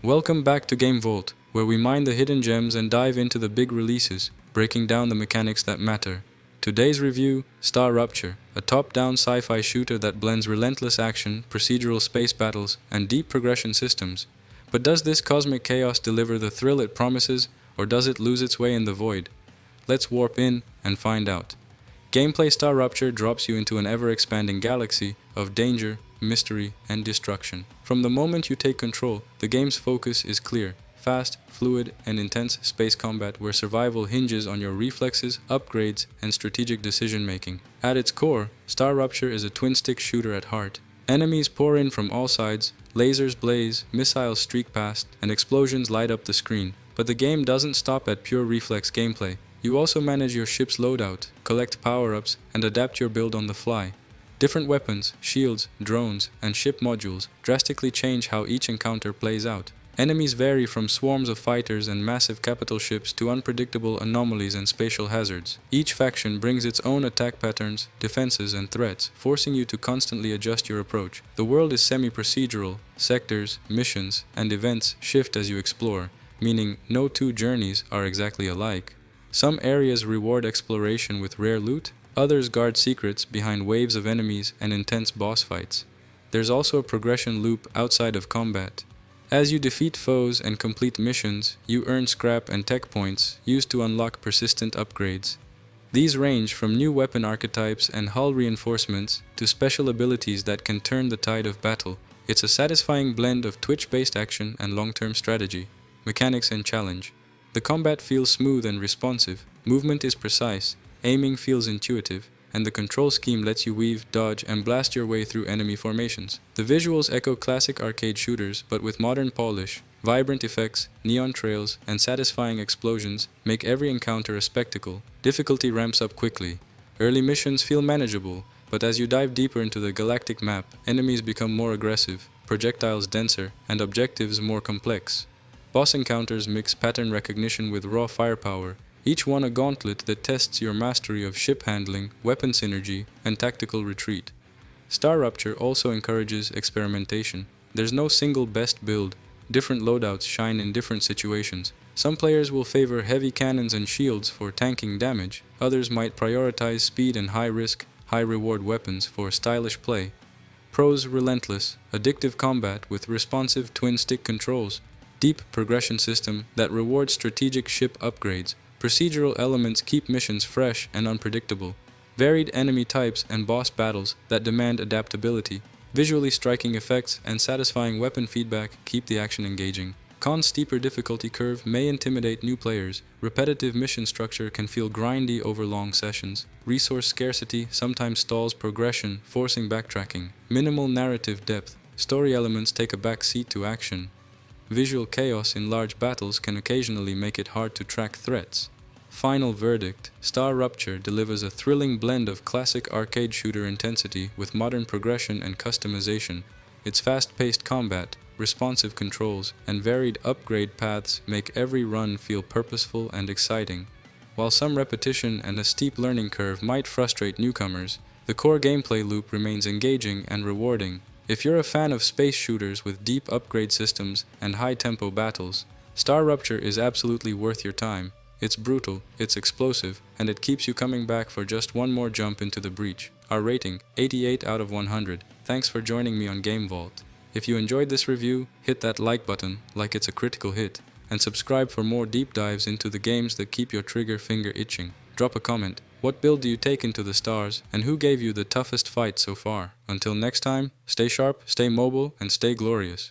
Welcome back to Game Vault, where we mine the hidden gems and dive into the big releases, breaking down the mechanics that matter. Today's review, StarRupture, a top-down sci-fi shooter that blends relentless action, procedural space battles, and deep progression systems. But does this cosmic chaos deliver the thrill it promises, or does it lose its way in the void? Let's warp in and find out. Gameplay StarRupture drops you into an ever-expanding galaxy of danger, mystery, and destruction. From the moment you take control, the game's focus is clear: fast, fluid, and intense space combat where survival hinges on your reflexes, upgrades, and strategic decision-making. At its core, StarRupture is a twin-stick shooter at heart. Enemies pour in from all sides, lasers blaze, missiles streak past, and explosions light up the screen. But the game doesn't stop at pure reflex gameplay. You also manage your ship's loadout, collect power-ups, and adapt your build on the fly. Different weapons, shields, drones, and ship modules drastically change how each encounter plays out. Enemies vary from swarms of fighters and massive capital ships to unpredictable anomalies and spatial hazards. Each faction brings its own attack patterns, defenses, and threats, forcing you to constantly adjust your approach. The world is semi-procedural. Sectors, missions, and events shift as you explore, meaning no two journeys are exactly alike. Some areas reward exploration with rare loot, others guard secrets behind waves of enemies and intense boss fights. There's also a progression loop outside of combat. As you defeat foes and complete missions, you earn scrap and tech points used to unlock persistent upgrades. These range from new weapon archetypes and hull reinforcements to special abilities that can turn the tide of battle. It's a satisfying blend of twitch-based action and long-term strategy, mechanics and challenge. The combat feels smooth and responsive, movement is precise, aiming feels intuitive, and the control scheme lets you weave, dodge, and blast your way through enemy formations. The visuals echo classic arcade shooters, but with modern polish. Vibrant effects, neon trails, and satisfying explosions make every encounter a spectacle. Difficulty ramps up quickly. Early missions feel manageable, but as you dive deeper into the galactic map, enemies become more aggressive, projectiles denser, and objectives more complex. Boss encounters mix pattern recognition with raw firepower, each one a gauntlet that tests your mastery of ship handling, weapon synergy, and tactical retreat. StarRupture also encourages experimentation. There's no single best build. Different loadouts shine in different situations. Some players will favor heavy cannons and shields for tanking damage. Others might prioritize speed and high-risk, high-reward weapons for stylish play. Pros: relentless, addictive combat with responsive twin-stick controls. Deep progression system that rewards strategic ship upgrades. Procedural elements keep missions fresh and unpredictable. Varied enemy types and boss battles that demand adaptability. Visually striking effects and satisfying weapon feedback keep the action engaging. Cons: steeper difficulty curve may intimidate new players. Repetitive mission structure can feel grindy over long sessions. Resource scarcity sometimes stalls progression, forcing backtracking. Minimal narrative depth. Story elements take a back seat to action. Visual chaos in large battles can occasionally make it hard to track threats. Final verdict: StarRupture delivers a thrilling blend of classic arcade shooter intensity with modern progression and customization. Its fast-paced combat, responsive controls, and varied upgrade paths make every run feel purposeful and exciting. While some repetition and a steep learning curve might frustrate newcomers, the core gameplay loop remains engaging and rewarding. If you're a fan of space shooters with deep upgrade systems and high-tempo battles, StarRupture is absolutely worth your time. It's brutal, it's explosive, and it keeps you coming back for just one more jump into the breach. Our rating, 88 out of 100. Thanks for joining me on Game Vault. If you enjoyed this review, hit that like button like it's a critical hit, and subscribe for more deep dives into the games that keep your trigger finger itching. Drop a comment. What build do you take into the stars, and who gave you the toughest fight so far? Until next time, stay sharp, stay mobile, and stay glorious.